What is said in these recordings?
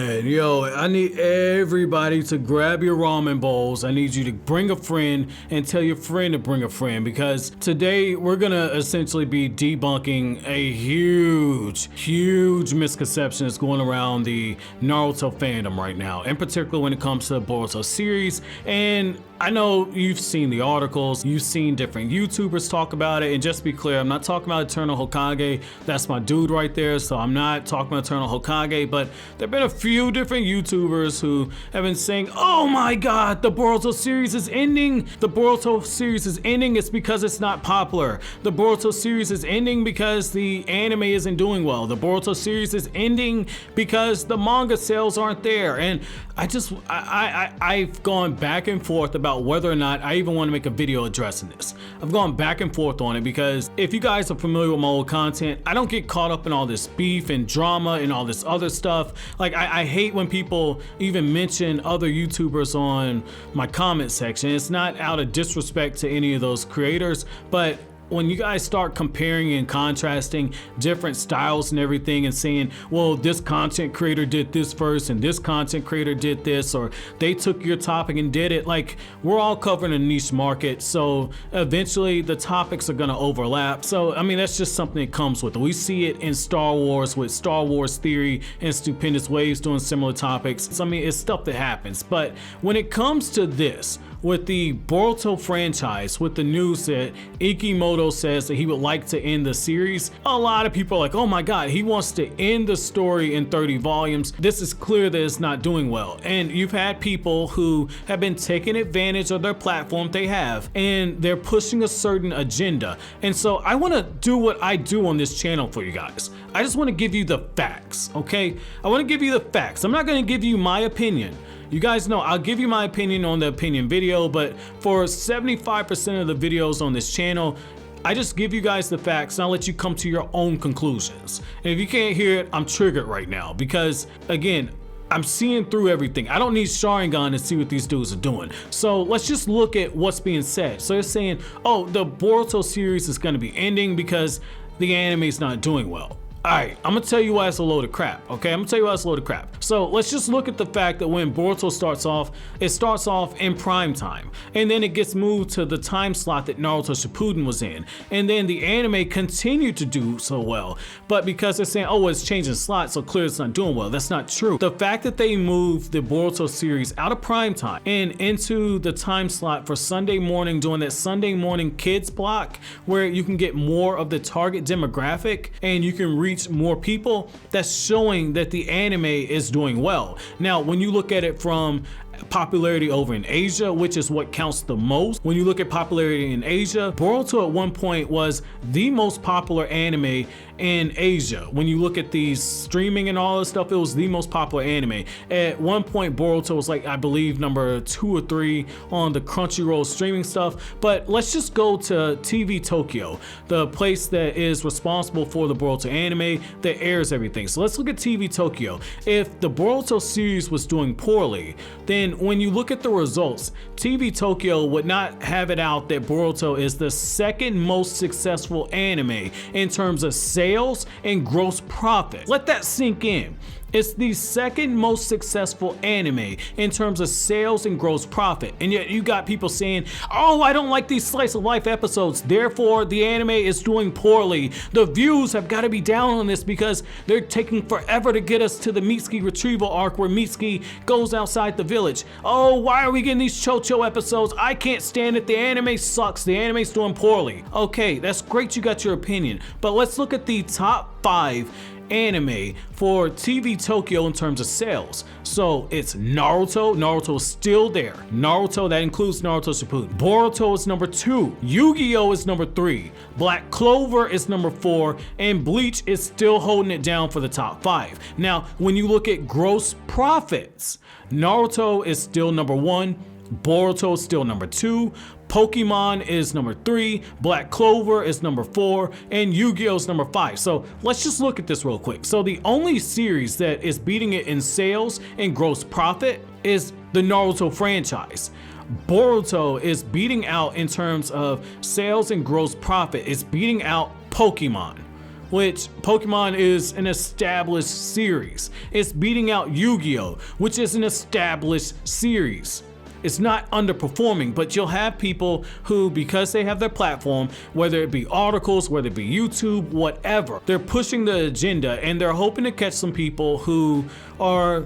Man, yo, I need everybody to grab your ramen bowls. I need you to bring a friend and tell your friend to bring a friend, because today we're gonna essentially be debunking a huge misconception that's going around the Naruto fandom right now, in particular when it comes to the Boruto series. And I know you've seen the articles, you've seen different YouTubers talk about it, and just to be clear, I'm not talking about Eternal Hokage. That's my dude right there, so I'm not talking about Eternal Hokage, but there have been a few different YouTubers who have been saying, oh my god, the Boruto series is ending. The Boruto series is ending, it's because it's not popular. The Boruto series is ending because the anime isn't doing well. The Boruto series is ending because the manga sales aren't there. And I've gone back and forth about whether or not I even want to make a video addressing this. I've gone back and forth on it because if you guys are familiar with my old content, I don't get caught up in all this beef and drama and all this other stuff. Like I hate when people even mention other YouTubers on my comment section. It's not out of disrespect to any of those creators, but when you guys start comparing and contrasting different styles and everything and saying, well, this content creator did this first and this content creator did this, or they took your topic and did it, like, we're all covering a niche market, so eventually the topics are gonna overlap. So I mean, that's just something that comes with it. We see it in Star Wars with Star Wars Theory and Stupendous Waves doing similar topics. So I mean, it's stuff that happens. But when it comes to this, with the Boruto franchise, with the news that Ikimoto says that he would like to end the series, a lot of people are like, oh my god, he wants to end the story in 30 volumes. This is clear that it's not doing well. And you've had people who have been taking advantage of their platform they have, and they're pushing a certain agenda. And so I wanna do what I do on this channel for you guys. I just wanna give you the facts, okay? I wanna give you the facts. I'm not gonna give you my opinion. You guys know I'll give you my opinion on the opinion video, but for 75% of the videos on this channel, I just give you guys the facts and I'll let you come to your own conclusions. And if you can't hear it, I'm triggered right now because, again, I'm seeing through everything. I don't need Sharingan to see what these dudes are doing. So let's just look at what's being said. So they're saying, oh, the Boruto series is gonna be ending because the anime's not doing well. Alright, I'm gonna tell you why it's a load of crap, okay? I'm gonna tell you why it's a load of crap. So let's just look at the fact that when Boruto starts off, it starts off in prime time. And then it gets moved to the time slot that Naruto Shippuden was in. And then the anime continued to do so well. But because they're saying, oh, it's changing slots, so clearly it's not doing well. That's not true. The fact that they moved the Boruto series out of prime time and into the time slot for Sunday morning, doing that Sunday morning kids block, where you can get more of the target demographic and you can reach more people, that's showing that the anime is doing well. Now, when you look at it from popularity over in Asia, which is what counts the most, when you look at popularity in Asia, Boruto at one point was the most popular anime in Asia. When you look at these streaming and all this stuff, it was the most popular anime. At one point, Boruto was like, I believe, number 2 or 3 on the Crunchyroll streaming stuff. But let's just go to TV Tokyo, the place that is responsible for the Boruto anime that airs everything. So let's look at TV Tokyo. If the Boruto series was doing poorly, then when you look at the results, TV Tokyo would not have it out that Boruto is the second most successful anime in terms of sales and gross profit. Let that sink in. It's the second most successful anime in terms of sales and gross profit. And yet you got people saying, oh, I don't like these slice of life episodes, therefore the anime is doing poorly. The views have got to be down on this because they're taking forever to get us to the Mitsuki retrieval arc where Mitsuki goes outside the village. Oh, why are we getting these Chocho episodes? I can't stand it. The anime sucks. The anime's doing poorly. Okay, that's great, you got your opinion. But let's look at the top 5 anime for TV Tokyo in terms of sales. So it's Naruto. Naruto is still there. Naruto, that includes Naruto Shippuden. Boruto is number 2. Yu-Gi-Oh is number 3. Black Clover is number 4. And Bleach is still holding it down for the top 5. Now, when you look at gross profits, Naruto is still number 1. Boruto is still number 2. Pokemon is number 3, Black Clover is number 4, and Yu-Gi-Oh is number 5. So let's just look at this real quick. So the only series that is beating it in sales and gross profit is the Naruto franchise. Boruto is beating out in terms of sales and gross profit, it's beating out Pokemon, which Pokemon is an established series. It's beating out Yu-Gi-Oh, which is an established series. It's not underperforming, but you'll have people who, because they have their platform, whether it be articles, whether it be YouTube, whatever, they're pushing the agenda and they're hoping to catch some people who are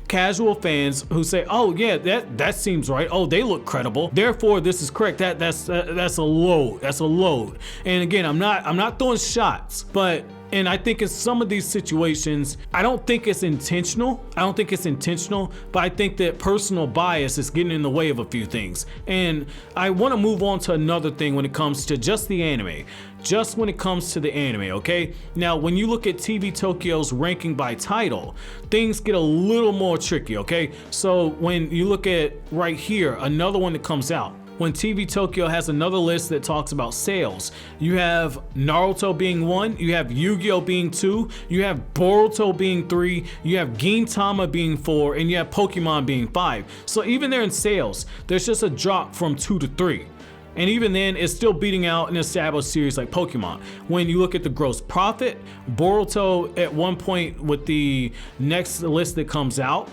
casual fans who say, oh yeah, that seems right. Oh, they look credible. Therefore, this is correct. That's a load. That's a load. And again, I'm not throwing shots, but and I think in some of these situations, I don't think it's intentional. But I think that personal bias is getting in the way of a few things. And I want to move on to another thing when it comes to just the anime. Just when it comes to the anime, okay? Now, when you look at TV Tokyo's ranking by title, things get a little more tricky, okay? So when you look at right here, another one that comes out, when TV Tokyo has another list that talks about sales, you have Naruto being 1, you have Yu-Gi-Oh being 2, you have Boruto being 3, you have Gintama being 4, and you have Pokemon being 5. So even there in sales, there's just a drop from 2 to 3. And even then, it's still beating out an established series like Pokemon. When you look at the gross profit, Boruto at one point with the next list that comes out,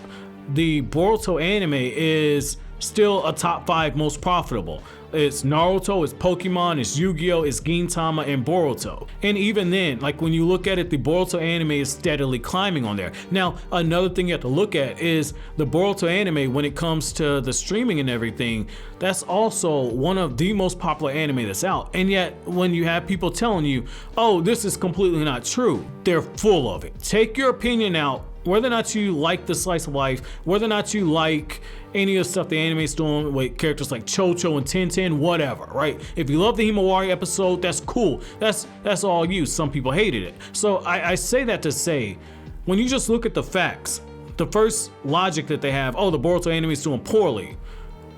the Boruto anime is still a top 5 most profitable. It's Naruto, it's Pokemon, it's Yu-Gi-Oh, it's Gintama, and Boruto. And even then, like when you look at it, the Boruto anime is steadily climbing on there. Now, another thing you have to look at is the Boruto anime, when it comes to the streaming and everything, that's also one of the most popular anime that's out. And yet, when you have people telling you, oh, this is completely not true, they're full of it. Take your opinion out, whether or not you like the slice of life, whether or not you like any of the stuff the anime's doing with characters like Cho-Cho and Tintin, whatever, right? If you love the Himawari episode, that's cool. That's all you. Some people hated it. So I say that to say, when you just look at the facts, the first logic that they have, oh, the Boruto anime is doing poorly,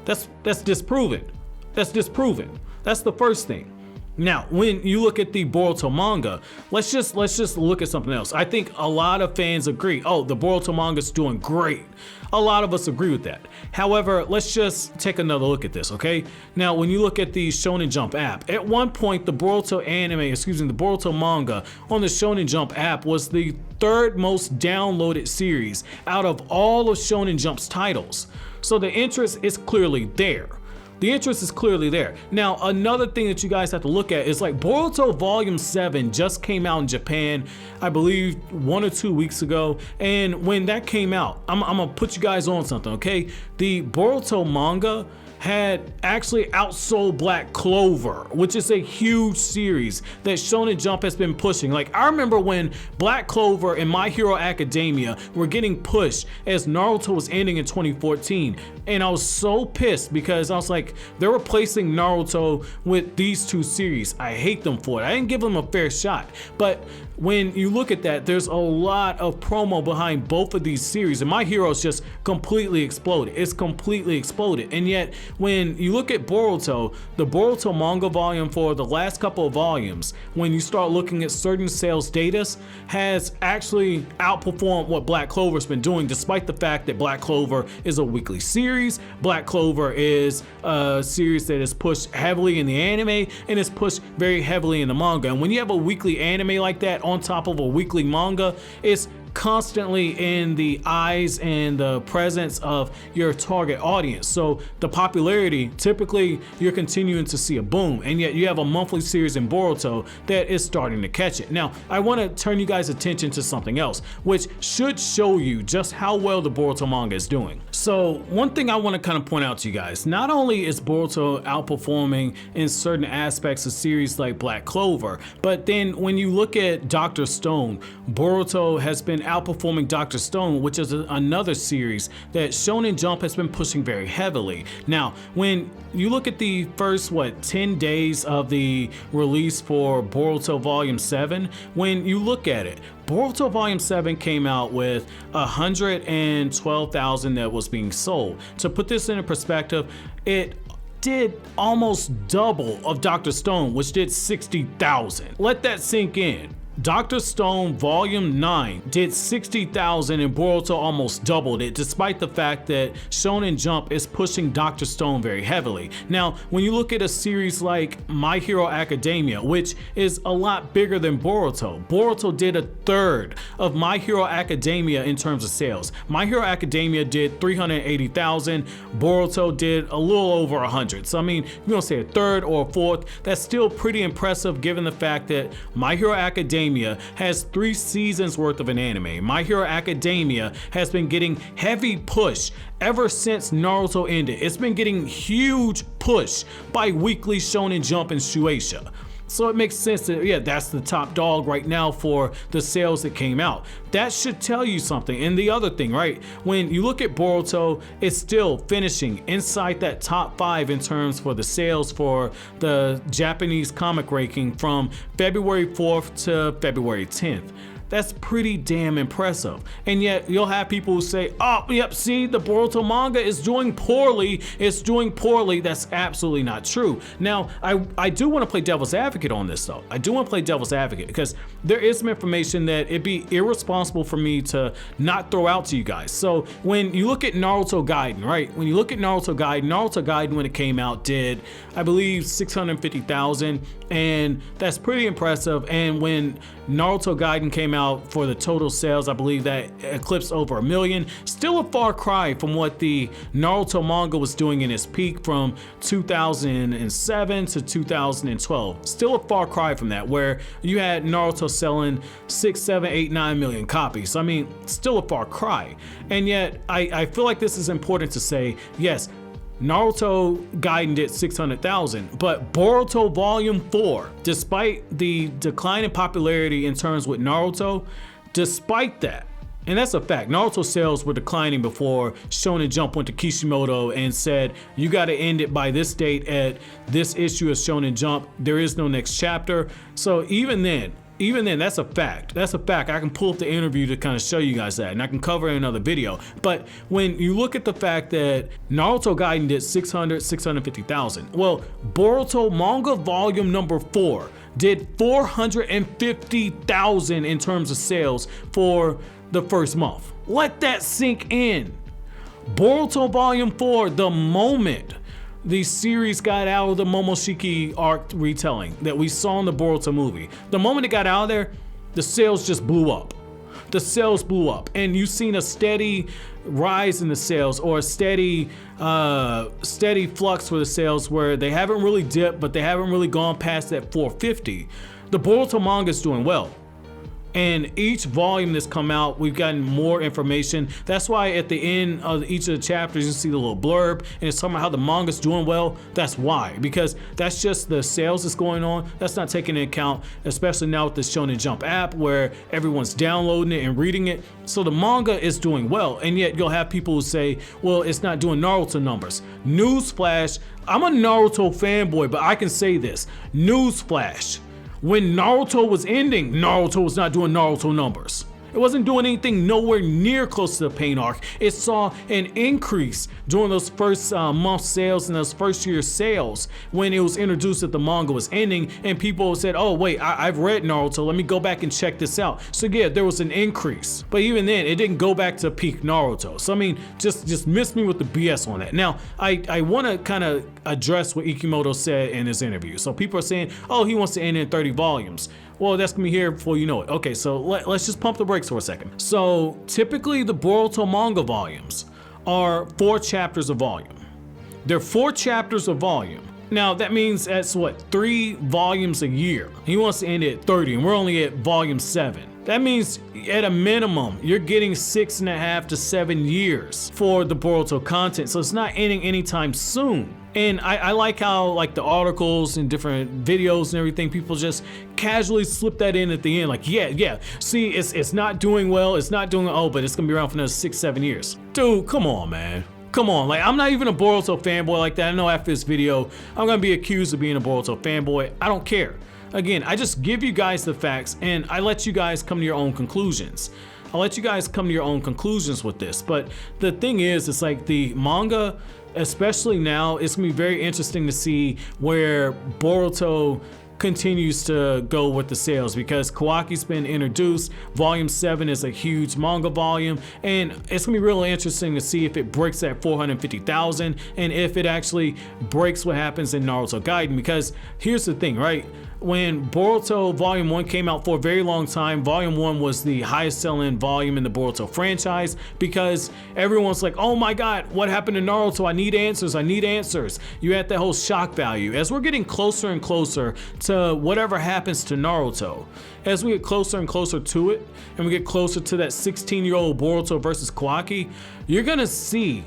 that's disproven. That's disproven. That's the first thing. Now, when you look at the Boruto manga, let's just look at something else. I think a lot of fans agree, oh, the Boruto manga is doing great. A lot of us agree with that. However, let's just take another look at this, okay? Now, when you look at the Shonen Jump app, at one point, the Boruto manga on the Shonen Jump app was the 3rd most downloaded series out of all of Shonen Jump's titles. So the interest is clearly there. The interest is clearly there. Now, another thing that you guys have to look at is like Boruto Volume 7 just came out in Japan, I believe 1 or 2 weeks ago. And when that came out, I'm gonna put you guys on something, okay? The Boruto manga had actually outsold Black Clover, which is a huge series that Shonen Jump has been pushing. Like, I remember when Black Clover and My Hero Academia were getting pushed as Naruto was ending in 2014. And I was so pissed because I was like, they're replacing Naruto with these 2 series. I hate them for it. I didn't give them a fair shot. But when you look at that, there's a lot of promo behind both of these series, and My Hero's just completely exploded. It's completely exploded. And yet, when you look at Boruto, the Boruto manga volume for the last couple of volumes, when you start looking at certain sales data, has actually outperformed what Black Clover's been doing, despite the fact that Black Clover is a weekly series. Black Clover is a series that is pushed heavily in the anime and is pushed very heavily in the manga. And when you have a weekly anime like that on top of a weekly manga, it's constantly in the eyes and the presence of your target audience. So the popularity, typically you're continuing to see a boom, and yet you have a monthly series in Boruto that is starting to catch it. Now, I want to turn you guys' attention to something else, which should show you just how well the Boruto manga is doing. So one thing I want to kind of point out to you guys, not only is Boruto outperforming in certain aspects of series like Black Clover, but then when you look at Dr. Stone, Boruto has been outperforming Dr. Stone, which is another series that Shonen Jump has been pushing very heavily. Now, when you look at the first, 10 days of the release for Boruto Volume 7, when you look at it, Boruto Volume 7 came out with 112,000 that was being sold. To put this into perspective, it did almost double of Dr. Stone, which did 60,000. Let that sink in. Dr. Stone Volume 9 did 60,000 and Boruto almost doubled it, despite the fact that Shonen Jump is pushing Dr. Stone very heavily. Now, when you look at a series like My Hero Academia, which is a lot bigger than Boruto, Boruto did a third of My Hero Academia in terms of sales. My Hero Academia did 380,000, Boruto did a little over 100. So I mean, you don't say a third or a fourth, that's still pretty impressive given the fact that My Hero Academia has 3 seasons worth of an anime. My Hero Academia has been getting heavy push ever since Naruto ended. It's been getting huge push by Weekly Shonen Jump and Shueisha. So it makes sense that, yeah, that's the top dog right now for the sales that came out. That should tell you something. And the other thing, right, when you look at Boruto, it's still finishing inside that top 5 in terms for the sales for the Japanese comic ranking from February 4th to February 10th. That's pretty damn impressive. And yet you'll have people who say, oh, yep, see, the Boruto manga is doing poorly. It's doing poorly. That's absolutely not true. Now, I do want to play devil's advocate on this though. I do want to play devil's advocate because there is some information that it'd be irresponsible for me to not throw out to you guys. So when you look at Naruto Gaiden, right? When you look at Naruto Gaiden when it came out did, I believe, 650,000, and that's pretty impressive. And when Naruto Gaiden came out for the total sales, I believe that eclipsed over 1 million. Still a far cry from what the Naruto manga was doing in its peak from 2007 to 2012. Still a far cry from that, where you had Naruto selling 6, 7, 8, 9 million copies. I mean, still a far cry. And yet, I feel like this is important to say, yes, Naruto Gaiden did 600,000, but Boruto Volume 4, despite the decline in popularity in terms with Naruto, despite that, and that's a fact, Naruto sales were declining before Shonen Jump went to Kishimoto and said, you gotta end it by this date at this issue of Shonen Jump, there is no next chapter. So even then, that's a fact. That's a fact. I can pull up the interview to kind of show you guys that, and I can cover it in another video. But when you look at the fact that Naruto Gaiden did 650,000, well, Boruto Manga Volume number 4 did 450,000 in terms of sales for the first month. Let that sink in. Boruto Volume 4, the moment the series got out of the Momoshiki arc retelling that we saw in the Boruto movie, the moment it got out of there, the sales just blew up. The sales blew up, and you've seen a steady rise in the sales, or a steady flux for the sales where they haven't really dipped, but they haven't really gone past that 450. The Boruto manga is doing well. And each volume that's come out, we've gotten more information. That's why at the end of each of the chapters, you see the little blurb, and it's talking about how the manga's doing well. That's why, because that's just the sales that's going on. That's not taken into account, especially now with the Shonen Jump app where everyone's downloading it and reading it. So the manga is doing well, and yet you'll have people who say, well, it's not doing Naruto numbers. Newsflash, I'm a Naruto fanboy, but I can say this. Newsflash. When Naruto was ending, Naruto was not doing Naruto numbers. It wasn't doing anything nowhere near close to the pain arc. It saw an increase during those first month sales and those first year sales when it was introduced that the manga was ending, and people said, oh wait, I've read Naruto, let me go back and check this out. So yeah, there was an increase, but even then it didn't go back to peak Naruto. So I mean, just miss me with the BS on that. Now, I want to kind of address what Ikimoto said in his interview. So people are saying, oh, he wants to end in 30 volumes. Well, that's gonna be here before you know it. Okay, so let's just pump the brakes for a second. So typically the Boruto manga volumes are 4 chapters a volume. They're 4 chapters a volume. Now that means that's what, 3 volumes a year. He wants to end it at 30 and we're only at volume 7. That means at a minimum, you're getting 6.5 to 7 years for the Boruto content. So it's not ending anytime soon. And I like how like the articles and different videos and everything, people just casually slip that in at the end. Like, yeah, see, it's not doing well. It's not doing, oh, but it's gonna be around for another 6-7 years. Dude, come on, man. Come on, like I'm not even a Boruto fanboy like that. I know after this video, I'm gonna be accused of being a Boruto fanboy. I don't care. Again, I just give you guys the facts and I let you guys come to your own conclusions. I'll let you guys come to your own conclusions with this. But the thing is, it's like the manga, especially now, it's gonna be very interesting to see where Boruto continues to go with the sales, because Kawaki's been introduced. Volume 7 is a huge manga volume, and it's gonna be really interesting to see if it breaks that 450,000 and if it actually breaks what happens in Naruto Gaiden. Because here's the thing, right? When Boruto Volume 1 came out, for a very long time, Volume 1 was the highest selling volume in the Boruto franchise, because everyone's like, oh my god, what happened to Naruto? I need answers, I need answers. You had that whole shock value. As we're getting closer and closer to whatever happens to Naruto, as we get closer and closer to it, and we get closer to that 16-year-old Boruto versus Kawaki, you're gonna see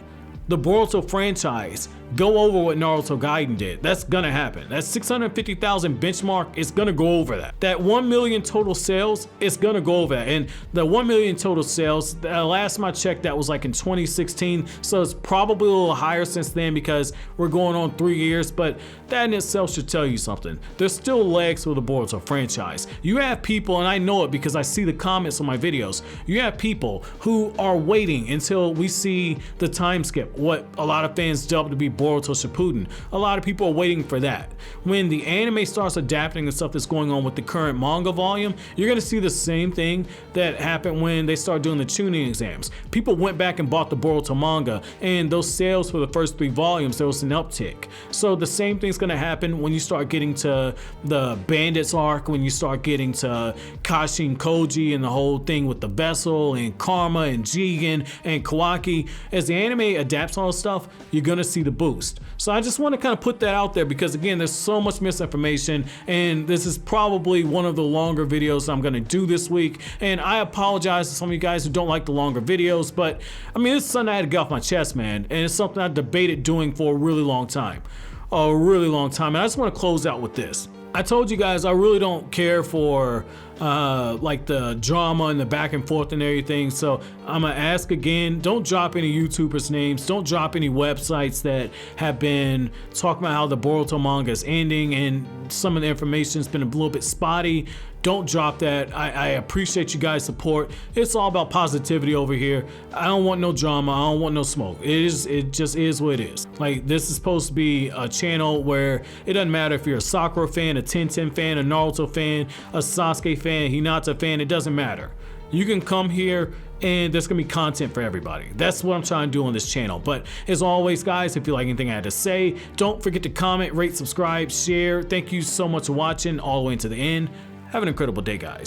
the Boruto franchise go over what Naruto Gaiden did. That's gonna happen. That 650,000 benchmark is gonna go over that. That 1 million total sales is gonna go over that. And the 1 million total sales, the last time I checked, that was like in 2016. So it's probably a little higher since then, because we're going on 3 years, but that in itself should tell you something. There's still legs for the Boruto franchise. You have people, and I know it because I see the comments on my videos, you have people who are waiting until we see the time skip, what a lot of fans dub to be Boruto Shippuden. A lot of people are waiting for that. When the anime starts adapting the stuff that's going on with the current manga volume, you're gonna see the same thing that happened when they started doing the tuning exams. People went back and bought the Boruto manga, and those sales for the first 3 volumes, there was an uptick. So the same thing's gonna happen when you start getting to the Bandits arc, when you start getting to Kashin Koji and the whole thing with the vessel and Karma and Jigen and Kawaki. As the anime adapts all this stuff, you're gonna see the boost. So I just want to kind of put that out there, because again, there's so much misinformation, and this is probably one of the longer videos I'm going to do this week. And I apologize to some of you guys who don't like the longer videos, but I mean, it's something I had to get off my chest, man, and it's something I debated doing for a really long time. And I just want to close out with this. I told you guys I really don't care for like the drama and the back and forth and everything, so I'm gonna ask again, don't drop any YouTubers names, don't drop any websites that have been talking about how the Boruto manga is ending and some of the information's been a little bit spotty. Don't drop that. I appreciate you guys' support. It's all about positivity over here. I don't want no drama, I don't want no smoke. It just is what it is. Like, this is supposed to be a channel where it doesn't matter if you're a Sakura fan, a Tenten fan, a Naruto fan, a Sasuke fan, Hinata fan, it doesn't matter. You can come here and there's gonna be content for everybody. That's what I'm trying to do on this channel. But as always, guys, if you like anything I had to say, don't forget to comment, rate, subscribe, share. Thank you so much for watching all the way to the end. Have an incredible day, guys.